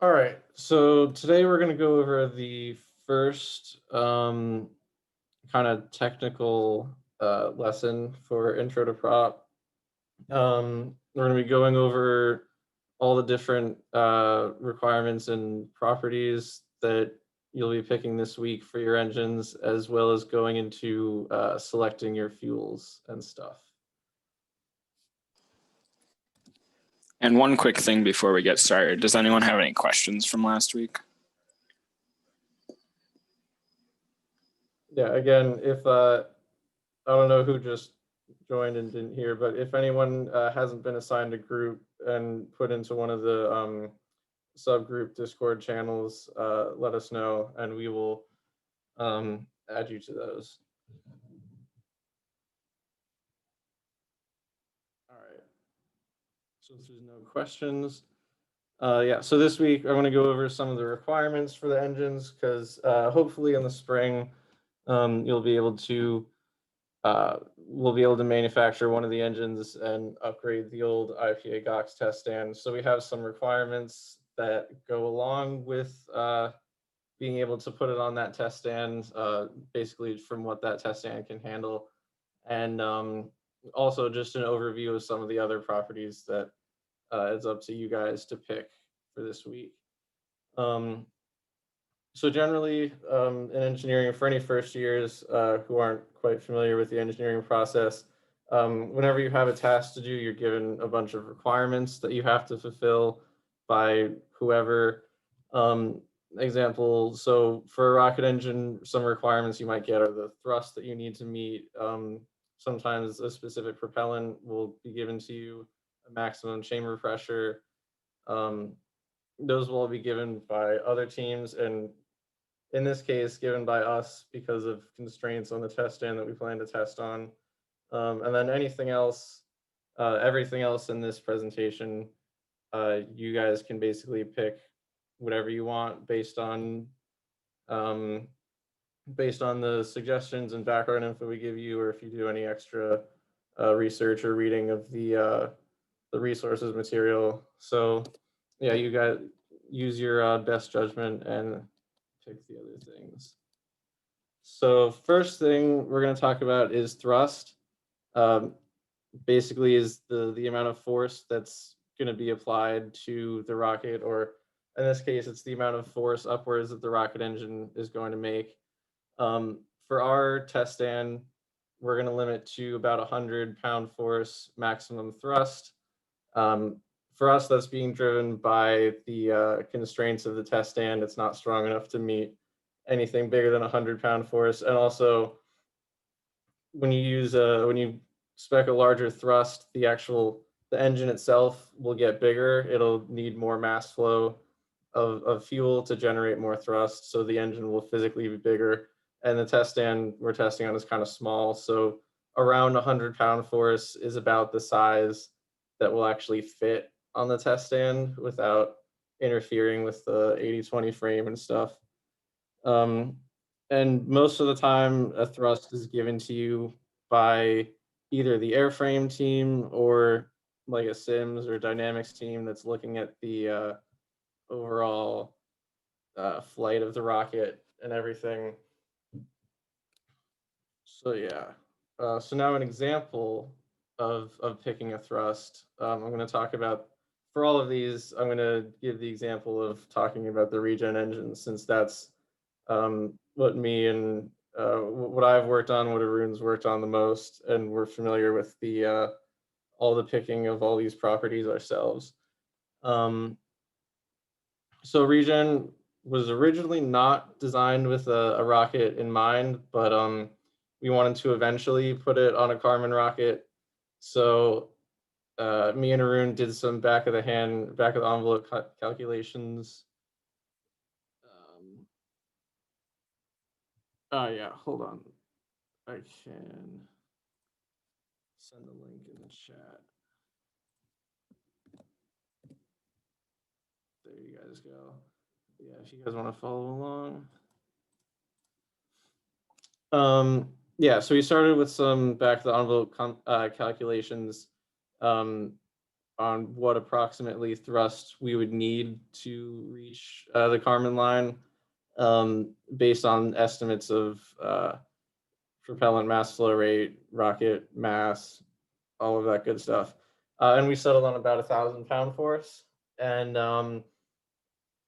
All right, so today we're going to go over the first kind of technical lesson for Intro to Prop. We're going to be going over all the different requirements and properties that you'll be picking this week for your engines, as well as going into selecting your fuels and stuff. And one quick thing before we get started, does anyone have any questions from last week? Yeah, again, if I don't know who just joined and didn't hear, but if anyone hasn't been assigned a group and put into one of the subgroup Discord channels, let us know and we will add you to those. All right. So if there's no questions, yeah. So this week I'm going to go over some of the requirements for the engines because hopefully in the spring you'll be able to we'll be able to manufacture one of the engines and upgrade the old IPA GOX test stand. So we have some requirements that go along with being able to put it on that test stand, basically from what that test stand can handle. And also just an overview of some of the other properties that it's up to you guys to pick for this week. So generally, in engineering, for any first years who aren't quite familiar with the engineering process, whenever you have a task to do, you're given a bunch of requirements that you have to fulfill by whoever. Example, so for a rocket engine, some requirements you might get are the thrust that you need to meet. Sometimes a specific propellant will be given to you, a maximum chamber pressure. Those will all be given by other teams, and in this case, given by us because of constraints on the test stand that we plan to test on. And then anything else, everything else in this presentation, you guys can basically pick whatever you want um, based on the suggestions and background info we give you, or if you do any extra research or reading of the resources material. So yeah, you guys use your best judgment and pick the other things. So first thing we're going to talk about is thrust. Um, Basically, is the amount of force that's going to be applied to the rocket, or in this case, it's the amount of force upwards that the rocket engine is going to make. For our test stand, we're going to limit to about 100-pound force maximum thrust. For us, that's being driven by the constraints of the test stand. It's not strong enough to meet anything bigger than 100-pound force. And also, when you spec a larger thrust, the engine itself will get bigger. It'll need more mass flow of fuel to generate more thrust. So the engine will physically be bigger. And the test stand we're testing on is kind of small. So around 100-pound force is about the size that will actually fit on the test stand without interfering with the 80/20 frame and stuff. Um, and most of the time, a thrust is given to you by either the airframe team or like a Sims or Dynamics team that's looking at the overall flight of the rocket and everything. So yeah. So now an example of picking a thrust. I'm going to talk about for all of these. I'm going to give the example of talking about the Regen engine since that's what me and what I've worked on, what Arun's worked on the most, and we're familiar with the all the picking of all these properties ourselves. Um, so Regen was originally not designed with a rocket in mind, but we wanted to eventually put it on a Kármán rocket. So me and Arun did some back of the envelope calculations. Oh yeah, hold on. I can send the link in the chat. There you guys go. Yeah, if you guys want to follow along. Yeah, so we started with some back to the envelope calculations. on what approximately thrust we would need to reach the Kármán line, based on estimates of propellant mass flow rate, rocket mass, all of that good stuff. And we settled on about 1,000 pound force. And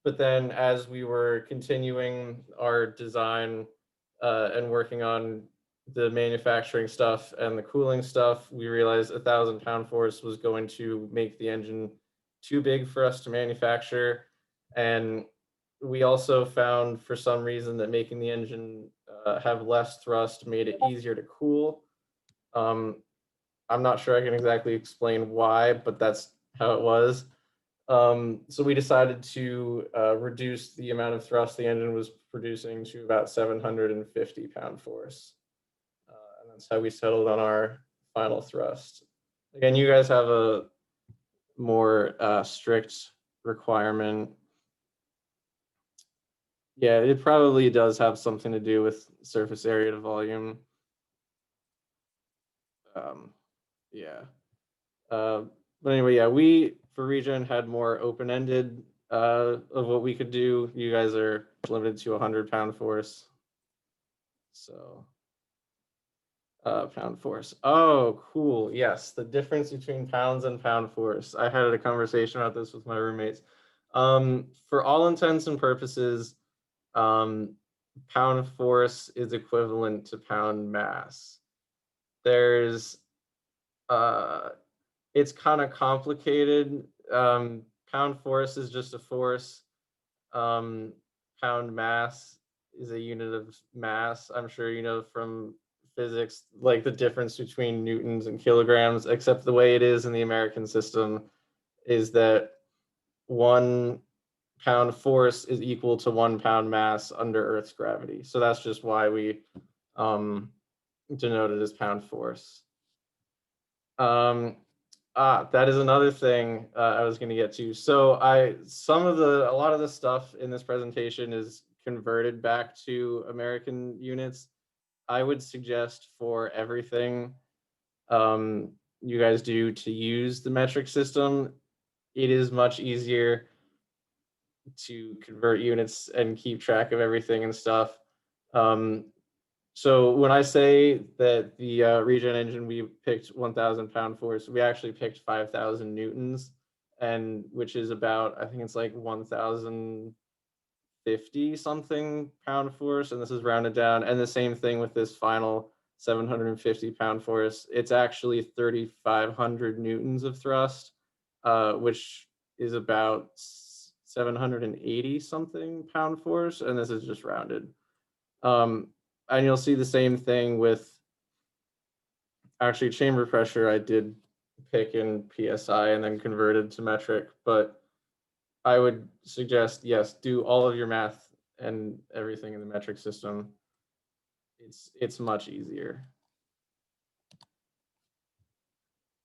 but then as we were continuing our design and working on the manufacturing stuff and the cooling stuff, we realized 1,000 pound force was going to make the engine too big for us to manufacture. And we also found for some reason that making the engine have less thrust made it easier to cool. I'm not sure I can exactly explain why, but that's how it was. So we decided to reduce the amount of thrust the engine was producing to about 750 pound force. And that's how we settled on our final thrust. Again, you guys have a more strict requirement. Yeah, it probably does have something to do with surface area to volume. Yeah. But anyway, yeah, we for Regen had more open-ended of what we could do. You guys are limited to 100 pound force. So pound force. Oh, cool. Yes, the difference between pounds and pound force. I had a conversation about this with my roommates. For all intents and purposes, pound force is equivalent to pound mass. There's it's kind of complicated. Pound force is just a force. Pound mass is a unit of mass. I'm sure you know from physics, like the difference between newtons and kilograms, except the way it is in the American system is that 1 pound force is equal to 1 pound mass under Earth's gravity. So that's just why we denote it as pound force. That is another thing I was going to get to. So a lot of the stuff in this presentation is converted back to American units. I would suggest for everything you guys do to use the metric system, it is much easier to convert units and keep track of everything and stuff. So when I say that the Regen engine, we picked 1,000 pound force, we actually picked 5,000 newtons, and which is about, I think it's like 1,050 something pound force, and this is rounded down. And the same thing with this final 750 pound force. It's actually 3,500 newtons of thrust, which is about 780 something pound force, and this is just rounded. And you'll see the same thing with actually chamber pressure. I did pick in PSI and then converted to metric, but I would suggest, yes, do all of your math and everything in the metric system. It's much easier.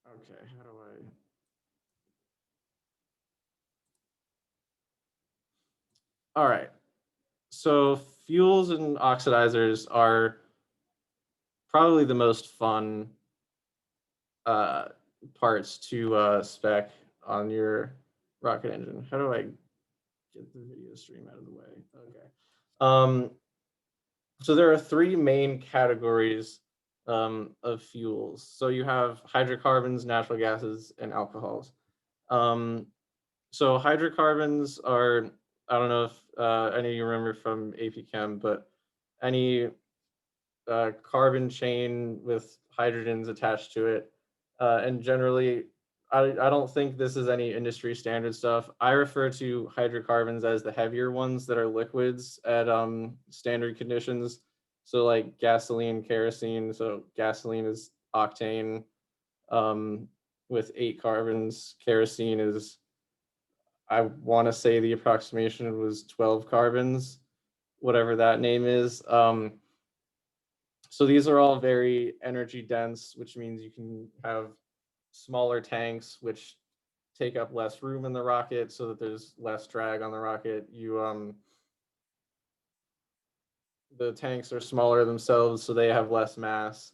Okay, how do I? All right. So fuels and oxidizers are probably the most fun parts to spec on your rocket engine. How do I get the video stream out of the way? Okay. So there are three main categories of fuels. So you have hydrocarbons, natural gases, and alcohols. So hydrocarbons are, I don't know if any of you remember from AP Chem, but any carbon chain with hydrogens attached to it. And generally, I don't think this is any industry standard stuff. I refer to hydrocarbons as the heavier ones that are liquids at standard conditions. So like gasoline, kerosene. So gasoline is octane with 8 carbons. Kerosene is, I want to say the approximation was 12 carbons, whatever that name is. So these are all very energy dense, which means you can have smaller tanks, which take up less room in the rocket so that there's less drag on the rocket. The tanks are smaller themselves, so they have less mass.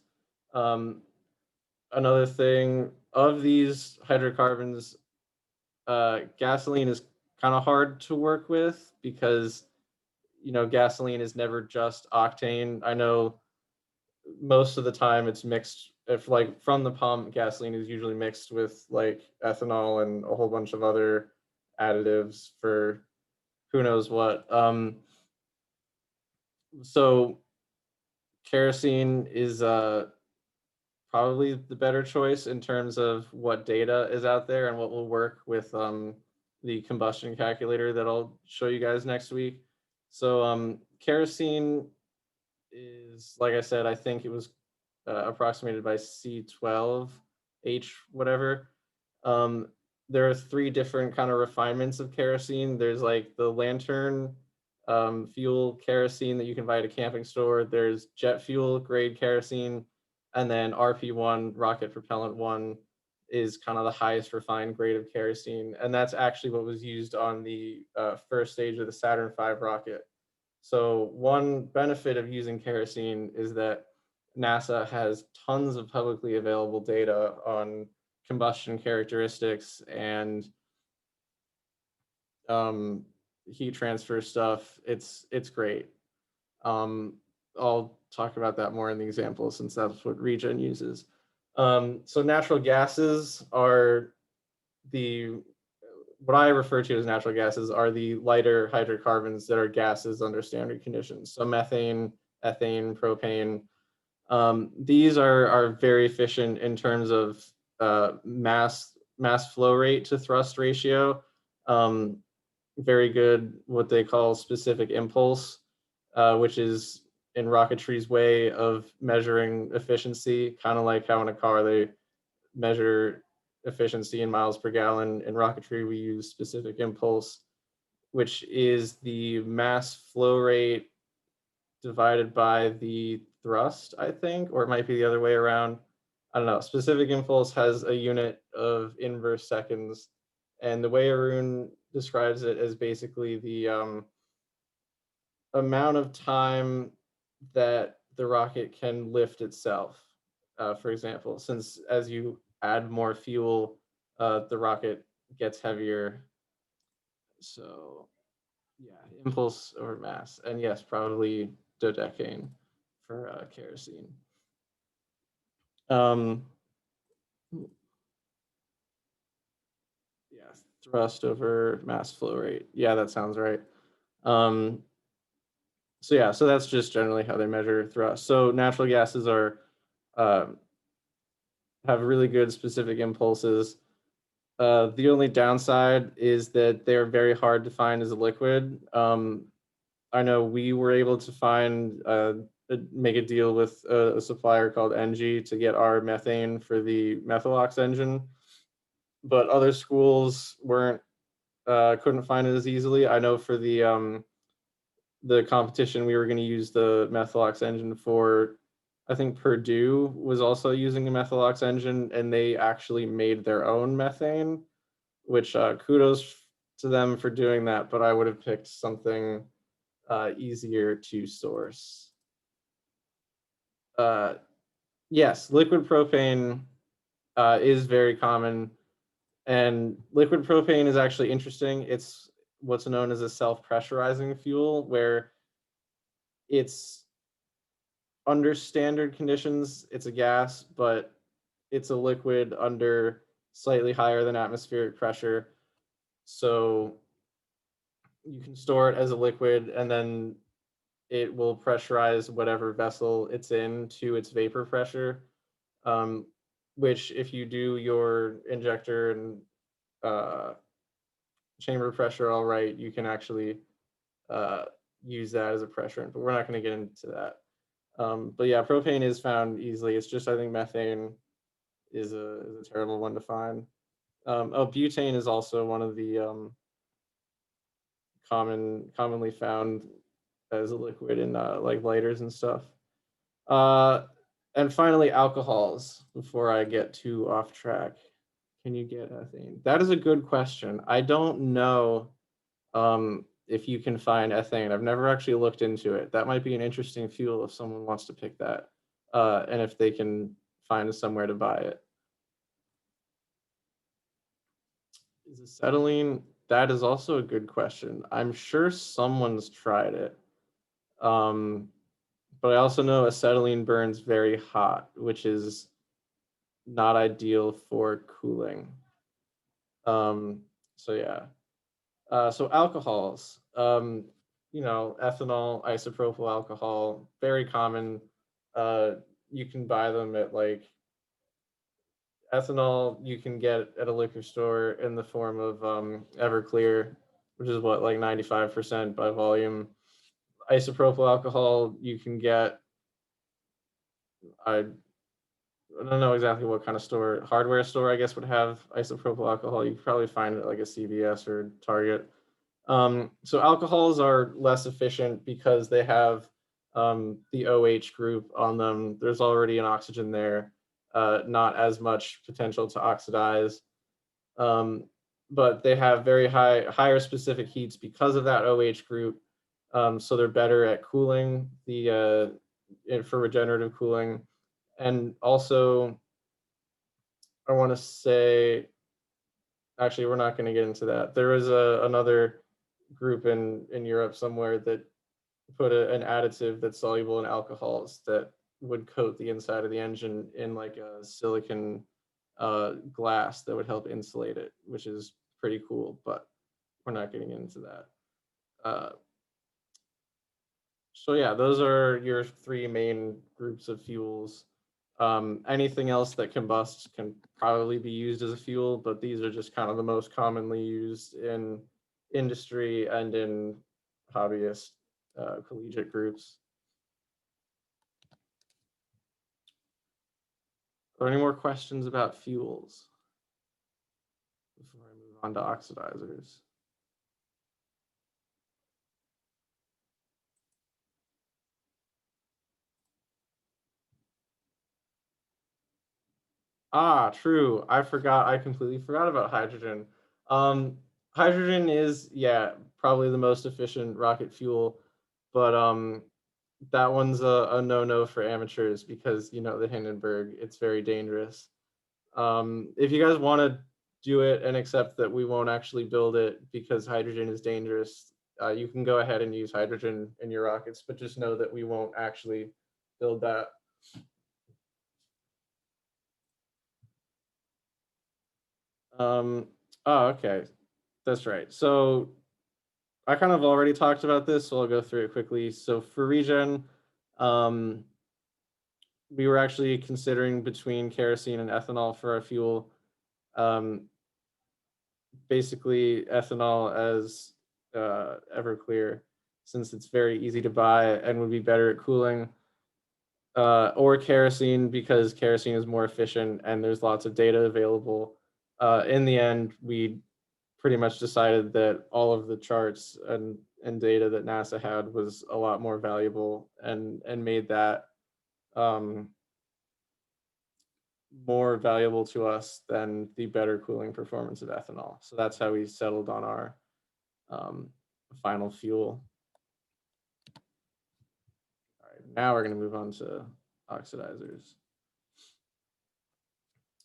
Another thing, of these hydrocarbons, gasoline is kind of hard to work with because, gasoline is never just octane. I know most of the time it's mixed, if like from the pump, gasoline is usually mixed with like ethanol and a whole bunch of other additives for who knows what. So kerosene is probably the better choice in terms of what data is out there and what will work with the combustion calculator that I'll show you guys next week. So kerosene is, like I said, I think it was approximated by C12H whatever. Um, there are three different kind of refinements of kerosene. There's like the lantern fuel kerosene that you can buy at a camping store. There's jet fuel grade kerosene, and then RP1, rocket propellant one, is kind of the highest refined grade of kerosene, and that's actually what was used on the first stage of the Saturn V rocket. So one benefit of using kerosene is that NASA has tons of publicly available data on combustion characteristics and heat transfer stuff. It's great. I'll talk about that more in the example since that's what Regen uses. So natural gases are the what I refer to as natural gases are the lighter hydrocarbons that are gases under standard conditions. So methane, ethane, propane. These are very efficient in terms of mass flow rate to thrust ratio. Very good what they call specific impulse, which is in rocketry's way of measuring efficiency, kind of like how in a car they measure efficiency in miles per gallon. In rocketry, we use specific impulse, which is the mass flow rate divided by the thrust, I think, or it might be the other way around. I don't know. Specific impulse has a unit of inverse seconds, and the way Arun describes it as basically the amount of time that the rocket can lift itself. For example, since as you add more fuel, the rocket gets heavier. So yeah, impulse over mass, and yes, probably dodecane for kerosene. Yeah, thrust over mass flow rate. Yeah, that sounds right. So yeah, so that's just generally how they measure thrust. So natural gases are have really good specific impulses. The only downside is that they're very hard to find as a liquid. I know we were able to find make a deal with a supplier called NG to get our methane for the methylox engine, but other schools weren't couldn't find it as easily. I know for the competition we were going to use the methylox engine for. I think Purdue was also using a methylox engine, and they actually made their own methane, which kudos to them for doing that. But I would have picked something easier to source. Yes, liquid propane is very common, and liquid propane is actually interesting. It's what's known as a self-pressurizing fuel, where it's under standard conditions, it's a gas, but it's a liquid under slightly higher than atmospheric pressure. So you can store it as a liquid, and then it will pressurize whatever vessel it's in to its vapor pressure, which if you do your injector and chamber pressure all right, you can actually use that as a pressurant, but we're not going to get into that. But yeah, propane is found easily. It's just I think methane is a terrible one to find. Butane is also one of the commonly found as a liquid in like lighters and stuff. And finally, alcohols. Before I get too off track, can you get ethane? That is a good question. I don't know if you can find ethane. I've never actually looked into it. That might be an interesting fuel if someone wants to pick that, and if they can find somewhere to buy it. Is acetylene? That is also a good question. I'm sure someone's tried it. But I also know acetylene burns very hot, which is not ideal for cooling. So yeah. So alcohols, ethanol, isopropyl alcohol, very common. You can buy them at like ethanol. You can get at a liquor store in the form of Everclear, which is what, like 95% by volume. Isopropyl alcohol you can get. I don't know exactly what kind of store. Hardware store, I guess, would have isopropyl alcohol. You could probably find it at like a CVS or Target. So alcohols are less efficient because they have the OH group on them. There's already an oxygen there, not as much potential to oxidize. But they have higher specific heats because of that OH group. So they're better at cooling for regenerative cooling. And also, I want to say, actually, we're not going to get into that. There was another group in Europe somewhere that put an additive that's soluble in alcohols that would coat the inside of the engine in like a silicon glass that would help insulate it, which is pretty cool, but we're not getting into that. Uh, so yeah, those are your three main groups of fuels. Anything else that combusts can probably be used as a fuel, but these are just kind of the most commonly used in industry and in hobbyist collegiate groups. Are there any more questions about fuels before I move on to oxidizers? Ah, true. I completely forgot about hydrogen. Um, Hydrogen is, yeah, probably the most efficient rocket fuel, but that one's a no-no for amateurs because, the Hindenburg, it's very dangerous. If you guys want to do it and accept that we won't actually build it because hydrogen is dangerous, you can go ahead and use hydrogen in your rockets, but just know that we won't actually build that. Um, oh, okay. That's right. So I kind of already talked about this, so I'll go through it quickly. So for regen, um, we were actually considering between kerosene and ethanol for our fuel. Um, Basically, ethanol as Everclear, since it's very easy to buy and would be better at cooling, or kerosene because kerosene is more efficient and there's lots of data available. In the end, we pretty much decided that all of the charts and data that NASA had was a lot more valuable and made that um, more valuable to us than the better cooling performance of ethanol. So that's how we settled on our um, final fuel. All right, now we're going to move on to oxidizers.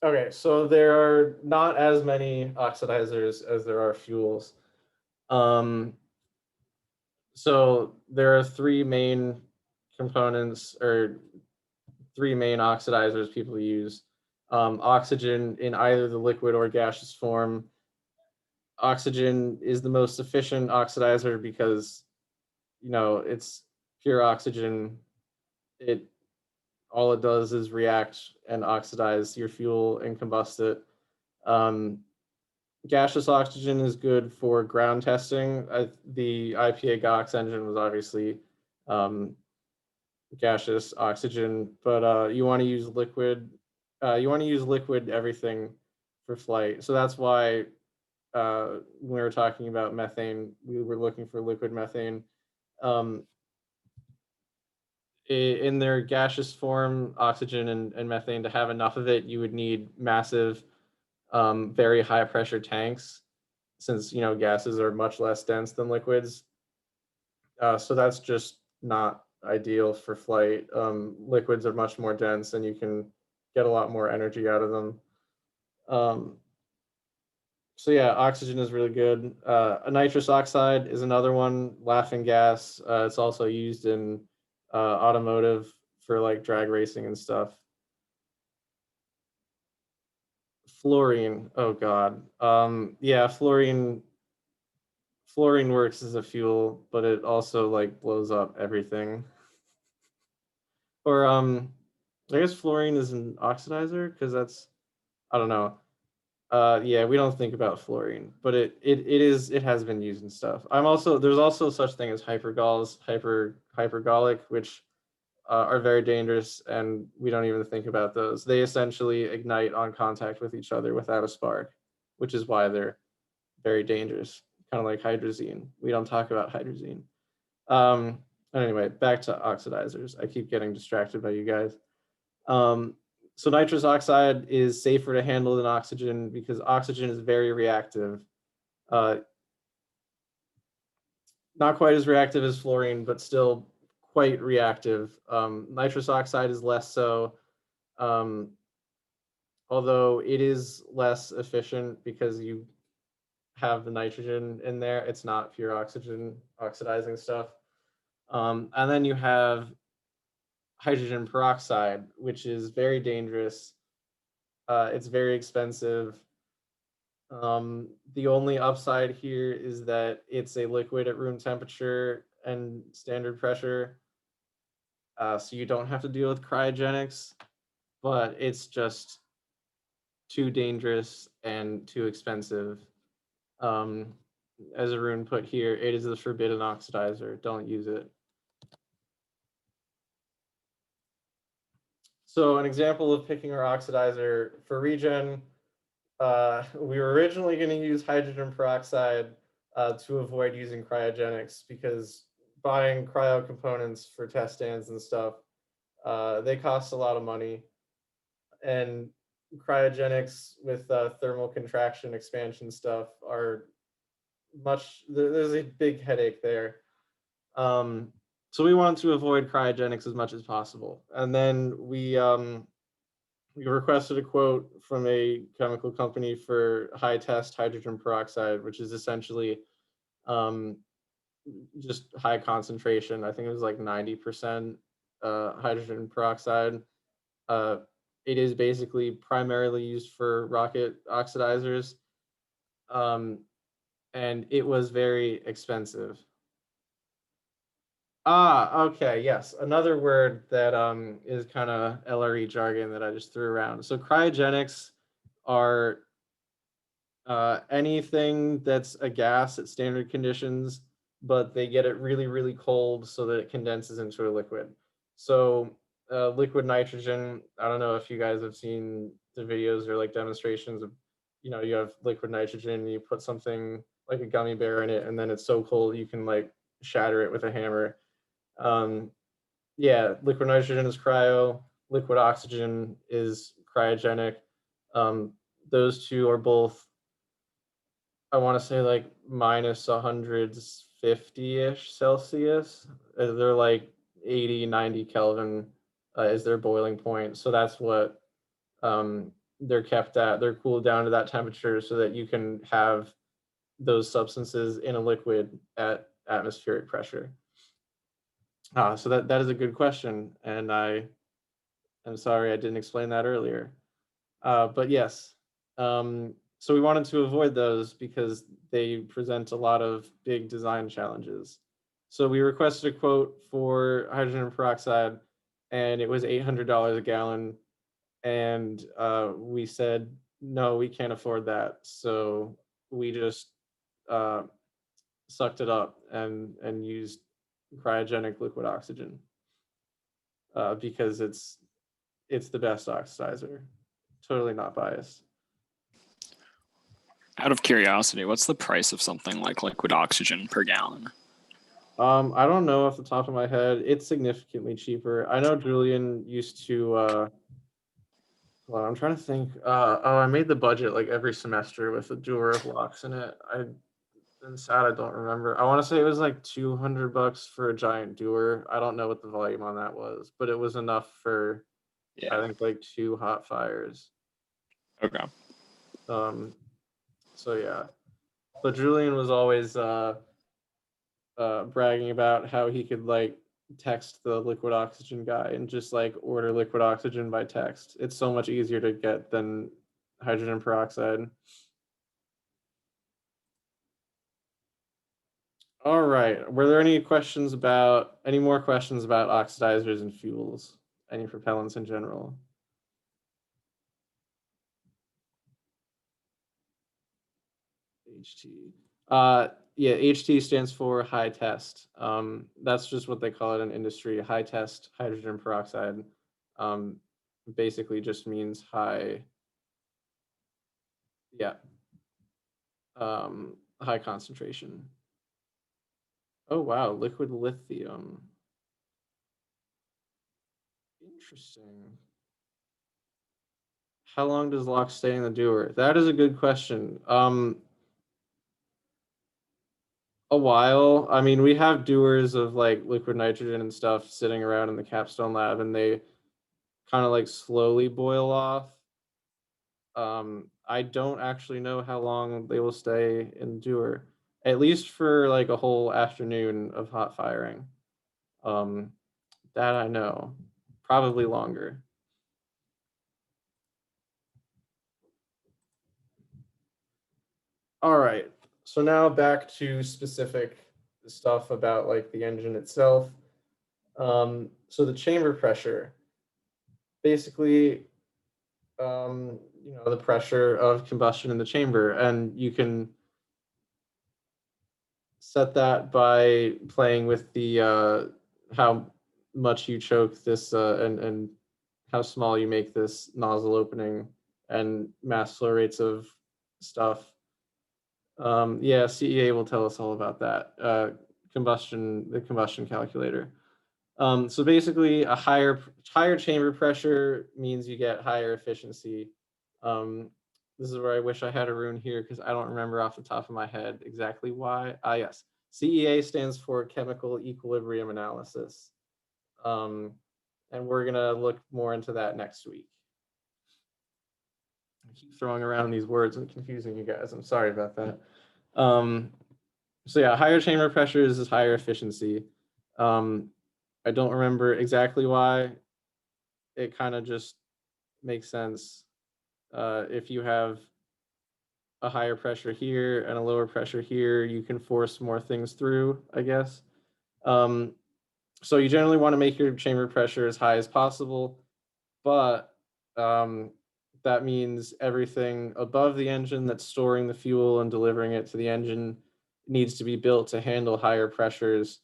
Okay, so there are not as many oxidizers as there are fuels. Um, so there are three main components or three main oxidizers people use. Oxygen in either the liquid or gaseous form. Oxygen is the most efficient oxidizer because it's pure oxygen. It All it does is react and oxidize your fuel and combust it. Um, Gaseous oxygen is good for ground testing. The IPA GOX engine was obviously um, gaseous oxygen, but you want to use liquid. You want to use liquid everything for flight. So that's why when we were talking about methane, we were looking for liquid methane. Um, in their gaseous form, oxygen and methane, to have enough of it, you would need massive, very high pressure tanks, since gases are much less dense than liquids. So that's just not ideal for flight. Liquids are much more dense, and you can get a lot more energy out of them. Um, So yeah, oxygen is really good. A nitrous oxide is another one, laughing gas. It's also used in automotive for like drag racing and stuff. Fluorine, oh god. Yeah, fluorine works as a fuel, but it also like blows up everything. Or I guess fluorine is an oxidizer because that's, I don't know. Yeah, we don't think about fluorine, but it has been used in stuff. There's also such thing as hypergolic, which are very dangerous, and we don't even think about those. They essentially ignite on contact with each other without a spark, which is why they're very dangerous. Kind of like hydrazine. We don't talk about hydrazine. Um, anyway, back to oxidizers. I keep getting distracted by you guys. Um, so nitrous oxide is safer to handle than oxygen because oxygen is very reactive. Uh, not quite as reactive as fluorine, but still quite reactive. Nitrous oxide is less so, um, although it is less efficient because you have the nitrogen in there. It's not pure oxygen oxidizing stuff. And then you have hydrogen peroxide, which is very dangerous. It's very expensive. The only upside here is that it's a liquid at room temperature and standard pressure, so you don't have to deal with cryogenics, but it's just too dangerous and too expensive. Um, as Arun put here, it is the forbidden oxidizer. Don't use it. So an example of picking our oxidizer for Regen, we were originally going to use hydrogen peroxide to avoid using cryogenics because buying cryo components for test stands and stuff, they cost a lot of money. And cryogenics with thermal contraction expansion stuff are there's a big headache there. Um, so we want to avoid cryogenics as much as possible. And then we requested a quote from a chemical company for high test hydrogen peroxide, which is essentially um, just high concentration. I think it was like 90% hydrogen peroxide. Uh, it is basically primarily used for rocket oxidizers. Um, and it was very expensive. Ah, okay, yes. Another word that is kind of LRE jargon that I just threw around. So cryogenics are anything that's a gas at standard conditions, but they get it really, really cold so that it condenses into a liquid. So liquid nitrogen, I don't know if you guys have seen the videos or like demonstrations of, you have liquid nitrogen, you put something like a gummy bear in it, and then it's so cold you can like shatter it with a hammer. Um, yeah, liquid nitrogen is cryo, liquid oxygen is cryogenic. Um, those two are both, I want to say, like minus 150-ish Celsius. They're like 80, 90 Kelvin is their boiling point. So that's what they're kept at. They're cooled down to that temperature so that you can have those substances in a liquid at atmospheric pressure. So that is a good question, and I'm sorry I didn't explain that earlier. But yes, so we wanted to avoid those because they present a lot of big design challenges. So we requested a quote for hydrogen peroxide, and it was $800 a gallon. And we said, no, we can't afford that. So we just uh, sucked it up and used cryogenic liquid oxygen because it's the best oxidizer. Totally not biased. Out of curiosity, what's the price of something like liquid oxygen per gallon? I don't know off the top of my head. It's significantly cheaper. I know Julian used to. Well, I'm trying to think. I made the budget like every semester with a doer of locks in it. I'm sad I don't remember. I want to say it was like $200 for a giant doer. I don't know what the volume on that was, but it was enough for I think like 2 hot fires. Okay. Um, So yeah, but Julian was always bragging about how he could like text the liquid oxygen guy and just like order liquid oxygen by text. It's so much easier to get than hydrogen peroxide. All right. Were there any more questions about oxidizers and fuels? Any propellants in general? HT. Yeah, HT stands for high test. That's just what they call it in industry. High test hydrogen peroxide. Um, basically just means high, yeah, high concentration. Oh wow, liquid lithium. Interesting. How long does LOX stay in the dewar? That is a good question. A while. I mean, we have dewars of like liquid nitrogen and stuff sitting around in the capstone lab, and they kind of like slowly boil off. I don't actually know how long they will stay in dewar, at least for like a whole afternoon of hot firing. Um, that I know, probably longer. All right. So now back to specific stuff about like the engine itself. So the chamber pressure, basically, the pressure of combustion in the chamber, and you can set that by playing with the how much you choke this and how small you make this nozzle opening and mass flow rates of stuff. Yeah, CEA will tell us all about that. The combustion calculator. So basically, a higher chamber pressure means you get higher efficiency. Um, this is where I wish I had a rune here because I don't remember off the top of my head exactly why. Ah, yes, CEA stands for chemical equilibrium analysis, um, and we're gonna look more into that next week. I keep throwing around these words and confusing you guys. I'm sorry about that. Um, so yeah, higher chamber pressures is higher efficiency. Um, I don't remember exactly why. It kind of just makes sense. If you have a higher pressure here and a lower pressure here, you can force more things through, I guess. Um, so you generally want to make your chamber pressure as high as possible, but that means everything above the engine that's storing the fuel and delivering it to the engine needs to be built to handle higher pressures,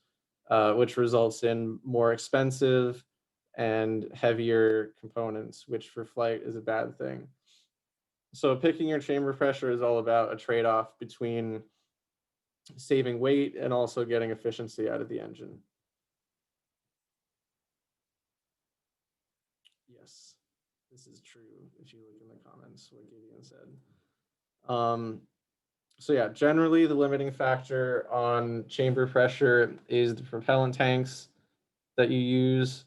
which results in more expensive and heavier components, which for flight is a bad thing. So picking your chamber pressure is all about a trade-off between saving weight and also getting efficiency out of the engine. Yes, this is true. If you look in the comments, what Gideon said. So yeah, generally the limiting factor on chamber pressure is the propellant tanks that you use.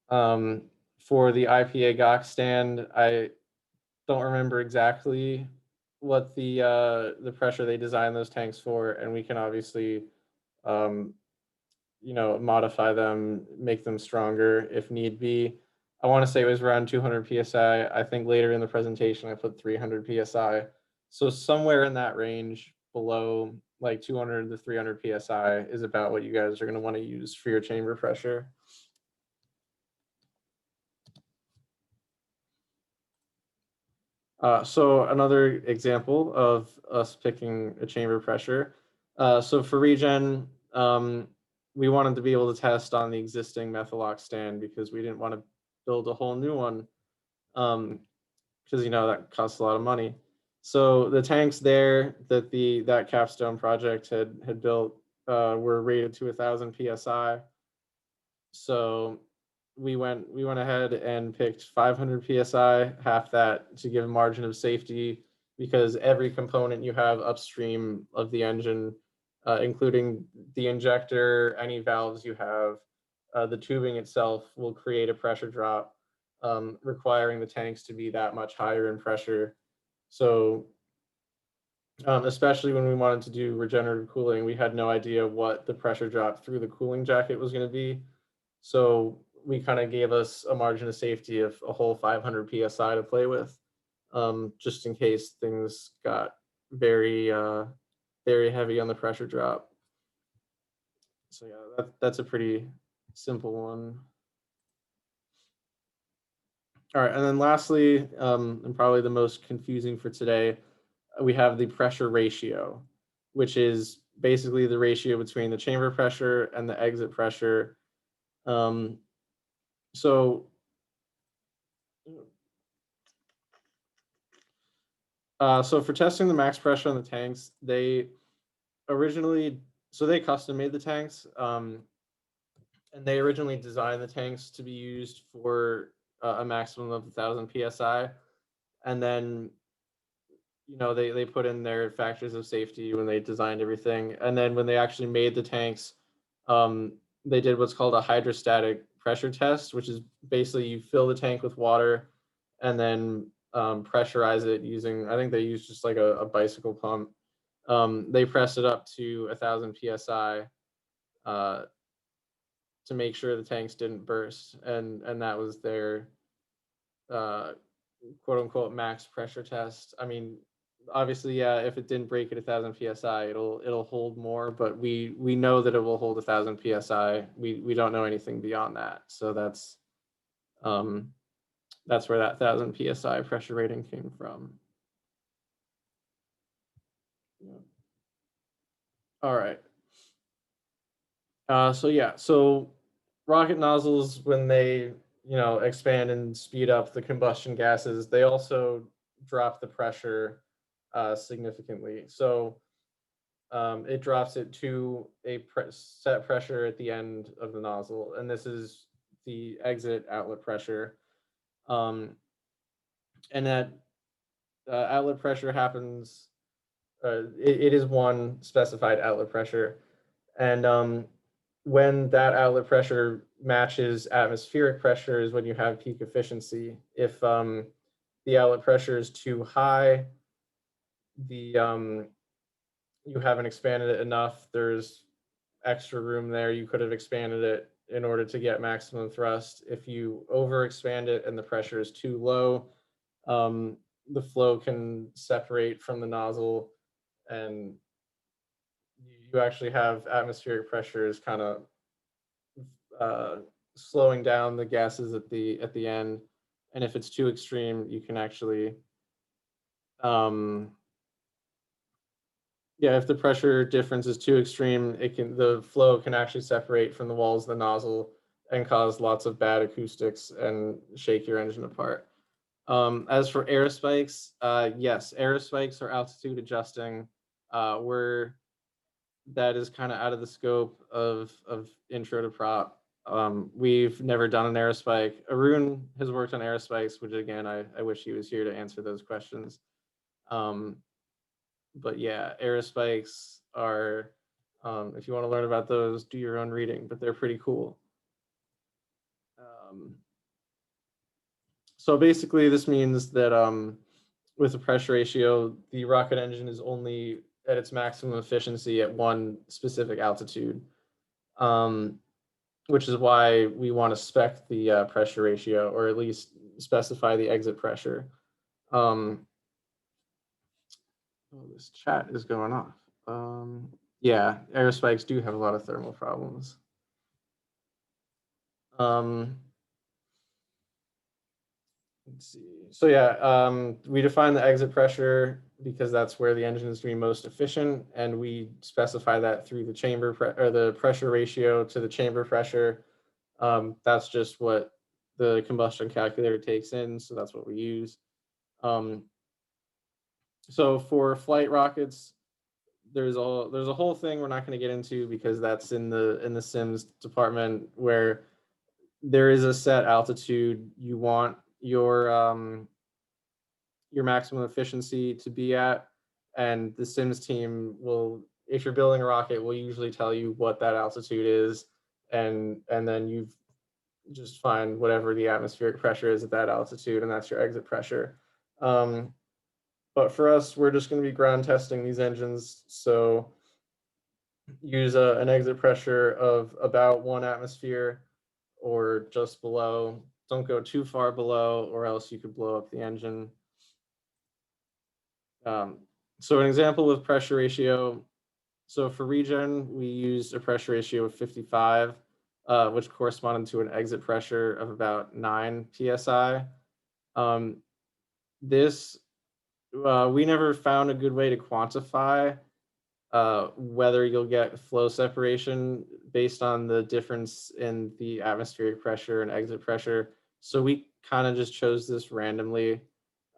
For the IPA GOX stand, I don't remember exactly what the pressure they designed those tanks for, and we can obviously um, modify them, make them stronger if need be. I want to say it was around 200 psi. I think later in the presentation I put 300 psi. So somewhere in that range below like 200 to 300 psi is about what you guys are going to want to use for your chamber pressure. So another example of us picking a chamber pressure. So for Regen, we wanted to be able to test on the existing Methalox stand because we didn't want to build a whole new one because that costs a lot of money. So the tanks there that that capstone project had built were rated to 1,000 psi. So we went ahead and picked 500 psi, half that to give a margin of safety, because every component you have upstream of the engine, including the injector, any valves you have, the tubing itself will create a pressure drop, requiring the tanks to be that much higher in pressure. So especially when we wanted to do regenerative cooling. We had no idea what the pressure drop through the cooling jacket was going to be. So we kind of gave us a margin of safety of a whole 500 psi to play with, just in case things got very, very heavy on the pressure drop. So yeah, that's a pretty simple one. All right, and then lastly, and probably the most confusing for today, we have the pressure ratio, which is basically the ratio between the chamber pressure and the exit pressure. Um, so, so for testing the max pressure on the tanks, they originally, so they custom made the tanks, and they originally designed the tanks to be used for a maximum of 1,000 psi, and then they put in their factors of safety when they designed everything, and then when they actually made the tanks, um, they did what's called a hydrostatic pressure test, which is basically you fill the tank with water and then pressurize it using, I think they used just like a bicycle pump. They pressed it up to 1,000 psi uh, to make sure the tanks didn't burst, and that was their uh, quote unquote max pressure test. I mean, obviously, yeah, if it didn't break at 1,000 psi, it'll hold more, but we know that it will hold 1,000 psi. We don't know anything beyond that, so um, that's where that 1,000 psi pressure rating came from. Yeah. All right. So yeah, so rocket nozzles, when they expand and speed up the combustion gases, they also drop the pressure significantly. So it drops it to a set pressure at the end of the nozzle, and this is the exit outlet pressure. Um, and that outlet pressure happens. It is one specified outlet pressure, and when that outlet pressure matches atmospheric pressure is when you have peak efficiency. If the outlet pressure is too high, the you haven't expanded it enough. There's extra room there. You could have expanded it in order to get maximum thrust. If you overexpand it and the pressure is too low, the flow can separate from the nozzle, and you actually have atmospheric pressures kind of uh, slowing down the gases at the end. And if it's too extreme, you can actually um, yeah, if the pressure difference is too extreme, the flow can actually separate from the walls of the nozzle and cause lots of bad acoustics and shake your engine apart. As for air spikes, yes, air spikes are altitude adjusting. Where that is kind of out of the scope of intro to prop. We've never done an air spike. Arun has worked on air spikes, which again, I wish he was here to answer those questions. But yeah, air spikes are, if you want to learn about those, do your own reading, but they're pretty cool. So basically, this means that with the pressure ratio, the rocket engine is only at its maximum efficiency at one specific altitude, which is why we want to spec the pressure ratio, or at least specify the exit pressure. Oh, this chat is going off. Yeah, air spikes do have a lot of thermal problems. Let's see. So yeah, we define the exit pressure because that's where the engine is going to be most efficient, and we specify that through the chamber or the pressure ratio to the chamber pressure. That's just what the combustion calculator takes in, so that's what we use. So for flight rockets, there's a whole thing we're not going to get into because that's in the sims department, where there is a set altitude you want your maximum efficiency to be at, and the sims team will, if you're building a rocket, will usually tell you what that altitude is, and then you just find whatever the atmospheric pressure is at that altitude, and that's your exit pressure. But for us, we're just going to be ground testing these engines. So use an exit pressure of about 1 atmosphere or just below. Don't go too far below, or else you could blow up the engine. So an example with pressure ratio. So for Regen, we used a pressure ratio of 55, which corresponded to an exit pressure of about 9 psi. This we never found a good way to quantify whether you'll get flow separation based on the difference in the atmospheric pressure and exit pressure. So we kind of just chose this randomly.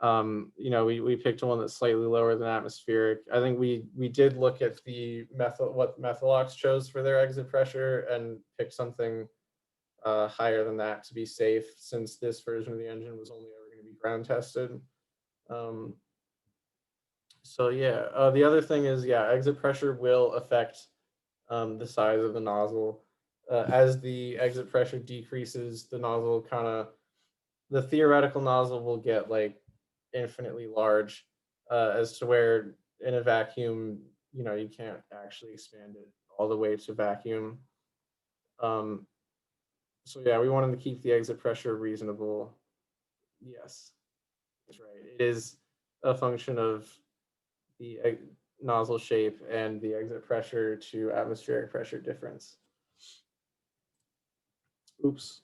We picked one that's slightly lower than atmospheric. I think we did look at what Methalox chose for their exit pressure and picked something higher than that to be safe, since this version of the engine was only ever going to be ground tested. So yeah, the other thing is, yeah, exit pressure will affect the size of the nozzle. As the exit pressure decreases, the theoretical nozzle will get like infinitely large, as to where in a vacuum, you can't actually expand it all the way to vacuum. So yeah, we wanted to keep the exit pressure reasonable. Yes, that's right. It is a function of the nozzle shape and the exit pressure to atmospheric pressure difference. Oops.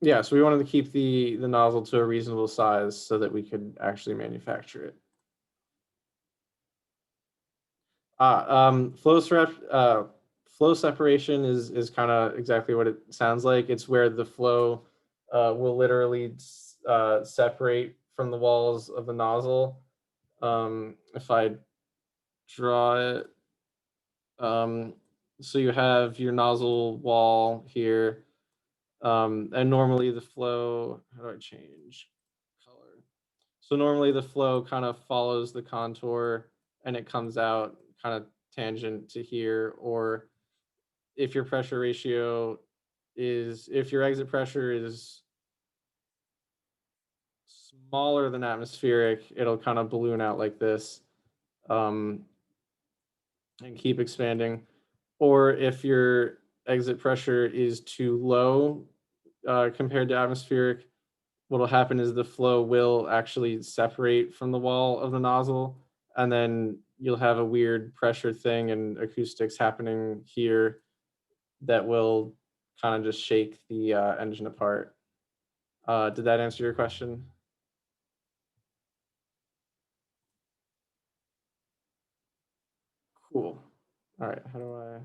Yeah, so we wanted to keep the nozzle to a reasonable size so that we could actually manufacture it. Flow separation is kind of exactly what it sounds like. It's where the flow will literally separate from the walls of the nozzle. If I draw it, so you have your nozzle wall here, and normally the flow, how do I change color? So normally the flow kind of follows the contour and it comes out kind of tangent to here. Or if your pressure ratio if your exit pressure is smaller than atmospheric, it'll kind of balloon out like this, and keep expanding. Or if your exit pressure is too low compared to atmospheric, what'll happen is the flow will actually separate from the wall of the nozzle, and then you'll have a weird pressure thing and acoustics happening here that will kind of just shake the engine apart. Did that answer your question? Cool. All right, how do I?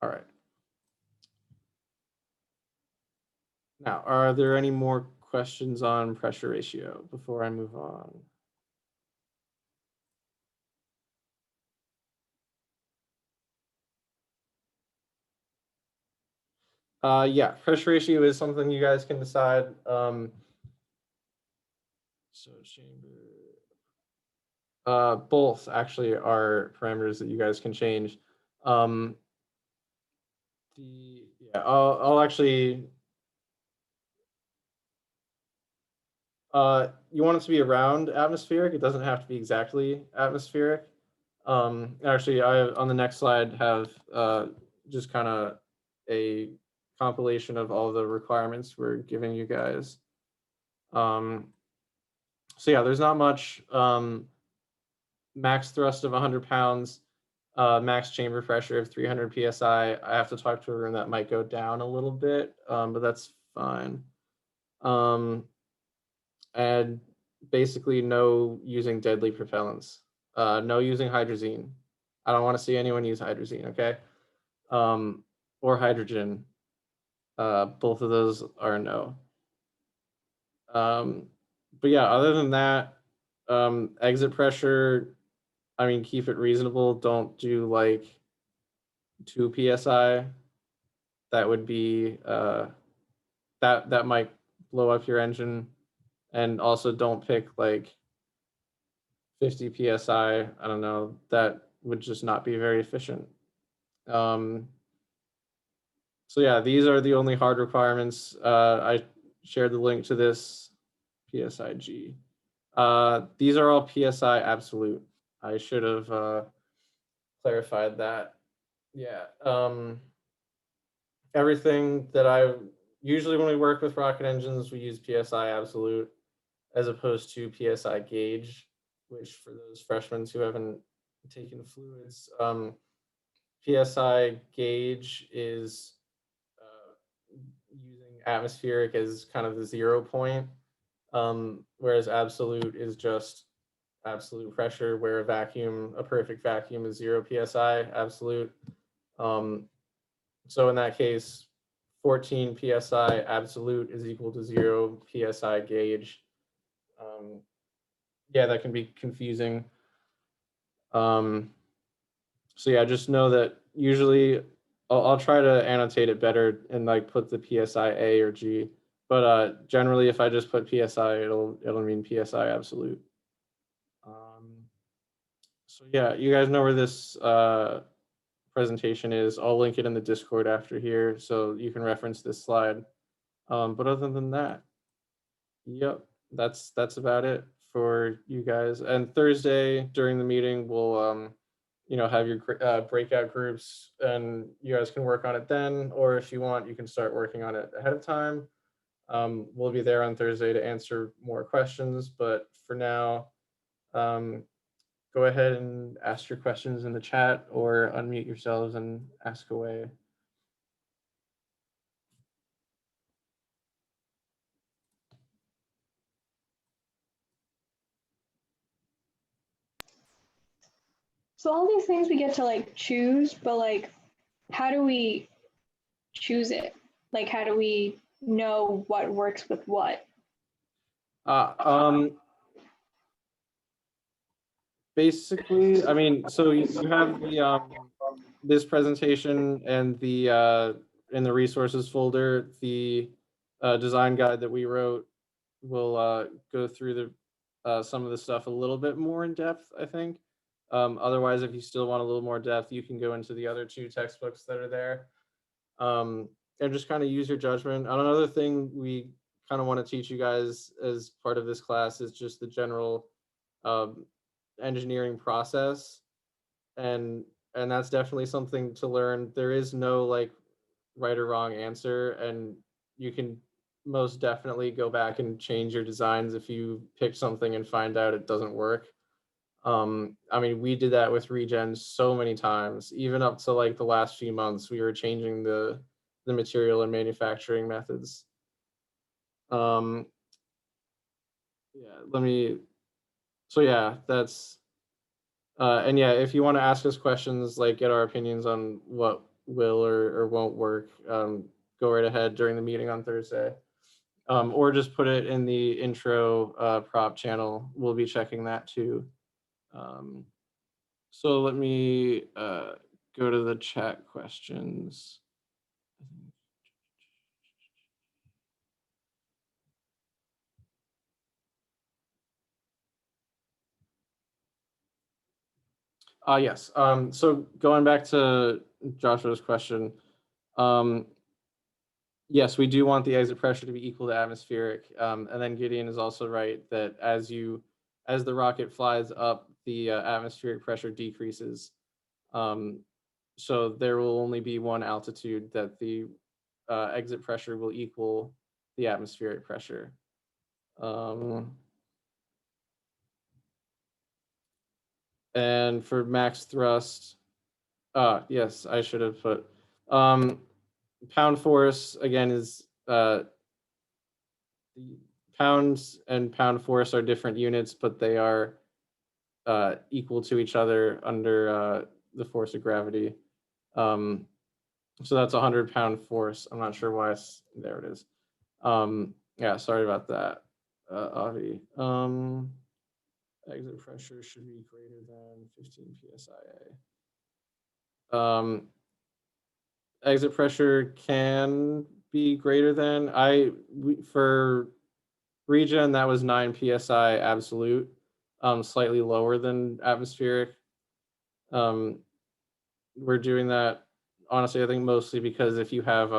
All right. Now, are there any more questions on pressure ratio before I move on? Yeah, pressure ratio is something you guys can decide. So chamber, both actually are parameters that you guys can change. I'll actually. You want it to be around atmospheric. It doesn't have to be exactly atmospheric. Actually, I on the next slide have just kind of a compilation of all the requirements we're giving you guys. So yeah, there's not much. Max thrust of 100 pounds, max chamber pressure of 300 psi. I have to talk to a room that might go down a little bit, but that's fine. And basically no using deadly propellants, no using hydrazine. I don't want to see anyone use hydrazine, okay? Or hydrogen. Both of those are a no. But yeah, other than that, exit pressure, I mean, keep it reasonable. Don't do like 2 psi. That would be that might blow up your engine. And also don't pick like 50 psi. I don't know. That would just not be very efficient. So yeah, these are the only hard requirements. I shared the link to this PSIG. These are all PSI absolute. I should have clarified that. Yeah. Everything that I usually when we work with rocket engines, we use PSI absolute as opposed to PSI gauge, which for those freshmen who haven't taken fluids, PSI gauge is using atmospheric as kind of the 0 point, whereas absolute is just absolute pressure, where a perfect vacuum is 0 psi absolute. So in that case, 14 psi absolute is equal to 0 psi gauge. Yeah, that can be confusing. So yeah, just know that usually I'll try to annotate it better and like put the PSI A or G. But generally, if I just put PSI, it'll mean PSI absolute. So yeah, you guys know where this presentation is. I'll link it in the Discord after here, so you can reference this slide. But other than that, yep, that's about it for you guys. And Thursday during the meeting, we'll have your breakout groups, and you guys can work on it then. Or if you want, you can start working on it ahead of time. We'll be there on Thursday to answer more questions. But for now, go ahead and ask your questions in the chat or unmute yourselves and ask away. So all these things we get to like choose, but like, how do we choose it? Like, how do we know what works with what? Basically, I mean, so you have the this presentation and the in the resources folder, the design guide that we wrote will go through the some of the stuff a little bit more in depth, I think. Otherwise, if you still want a little more depth, you can go into the other 2 textbooks that are there, and just kind of use your judgment. And another thing we kind of want to teach you guys as part of this class is just the general engineering process, and that's definitely something to learn. There is no like right or wrong answer, and you can most definitely go back and change your designs if you pick something and find out it doesn't work. I mean, we did that with Regen so many times, even up to like the last few months, we were changing the material and manufacturing methods. Yeah, so yeah, that's, and yeah, if you want to ask us questions, like get our opinions on what will or won't work, go right ahead during the meeting on Thursday. Or just put it in the intro prop channel. We'll be checking that too. So let me go to the chat questions. Yes. So going back to Joshua's question, yes, we do want the exit pressure to be equal to atmospheric. And then Gideon is also right that as the rocket flies up, the atmospheric pressure decreases. So there will only be one altitude that the exit pressure will equal the atmospheric pressure. And for max thrust, yes, I should have put pound force again is the pounds and pound force are different units, but they are equal to each other under the force of gravity. So that's 100-pound force. I'm not sure why there it is. Yeah, sorry about that, Avi. Exit pressure should be greater than 15 psia. Exit pressure can be greater than for Regen that was 9 psi absolute, slightly lower than atmospheric. We're doing that honestly, I think mostly because if you have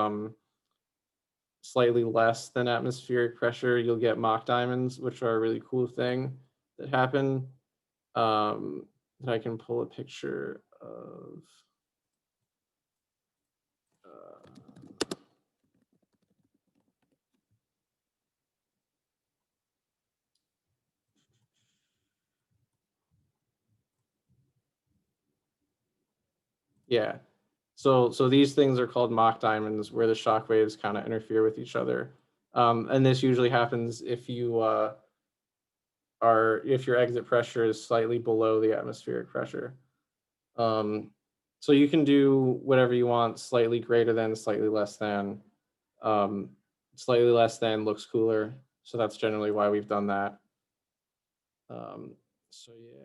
slightly less than atmospheric pressure, you'll get mock diamonds, which are a really cool thing that happen. That I can pull a picture of. Yeah. So these things are called mock diamonds, where the shock waves kind of interfere with each other. And this usually happens if you if your exit pressure is slightly below the atmospheric pressure. So you can do whatever you want, slightly greater than, slightly less than. Slightly less than looks cooler, so that's generally why we've done that. So yeah.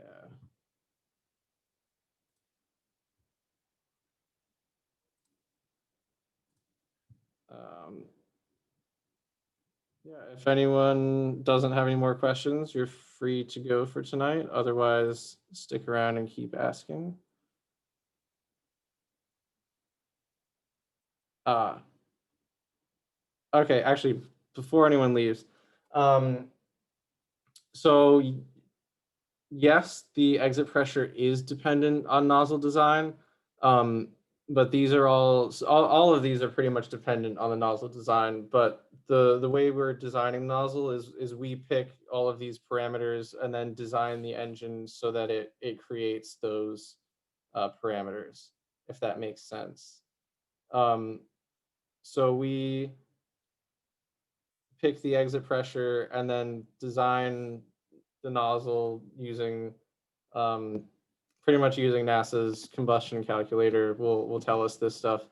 Yeah, if anyone doesn't have any more questions, you're free to go for tonight. Otherwise, stick around and keep asking. Okay, actually, before anyone leaves, so yes, the exit pressure is dependent on nozzle design, but these are all of these are pretty much dependent on the nozzle design. But the way we're designing nozzle is we pick all of these parameters and then design the engine so that it creates those parameters, if that makes sense. So we pick the exit pressure and then design the nozzle using pretty much using NASA's combustion calculator will tell us this stuff.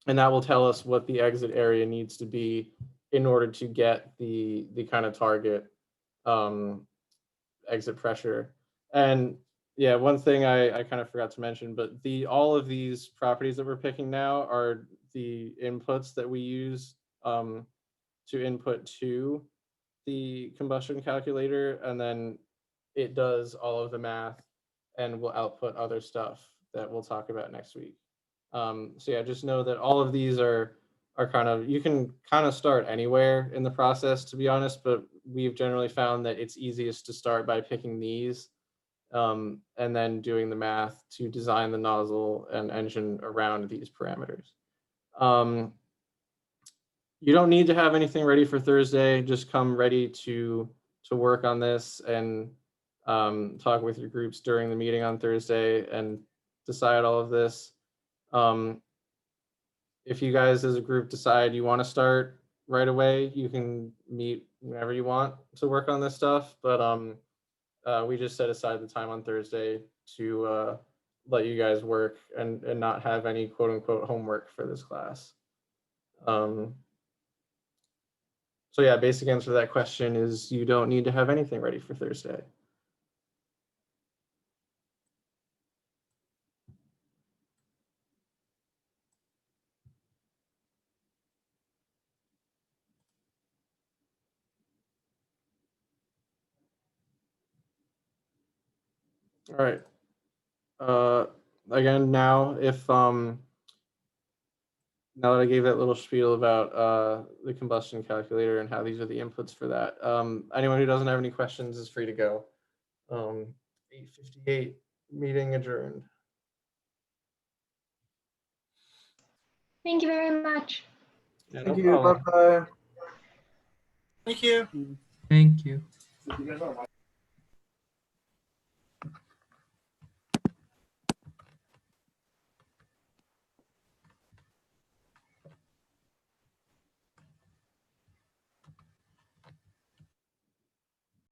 And that will tell us what the exit area needs to be in order to get the kind of target exit pressure. And yeah, one thing I kind of forgot to mention, but all of these properties that we're picking now are the inputs that we use to input to the combustion calculator, and then it does all of the math and will output other stuff that we'll talk about next week. So yeah, just know that all of these are kind of, you can kind of start anywhere in the process, to be honest, but we've generally found that it's easiest to start by picking these and then doing the math to design the nozzle and engine around these parameters. You don't need to have anything ready for Thursday. Just come ready to work on this and talk with your groups during the meeting on Thursday and decide all of this. If you guys as a group decide you want to start right away, you can meet whenever you want to work on this stuff. But we just set aside the time on Thursday to let you guys work and not have any quote unquote homework for this class. So yeah, basic answer to that question is you don't need to have anything ready for Thursday. All right. Again, now now that I gave that little spiel about the combustion calculator and how these are the inputs for that, anyone who doesn't have any questions is free to go. 8:58, meeting adjourned. Thank you very much. Yeah, no Thank you. problem. Bye bye. Thank you. Thank you.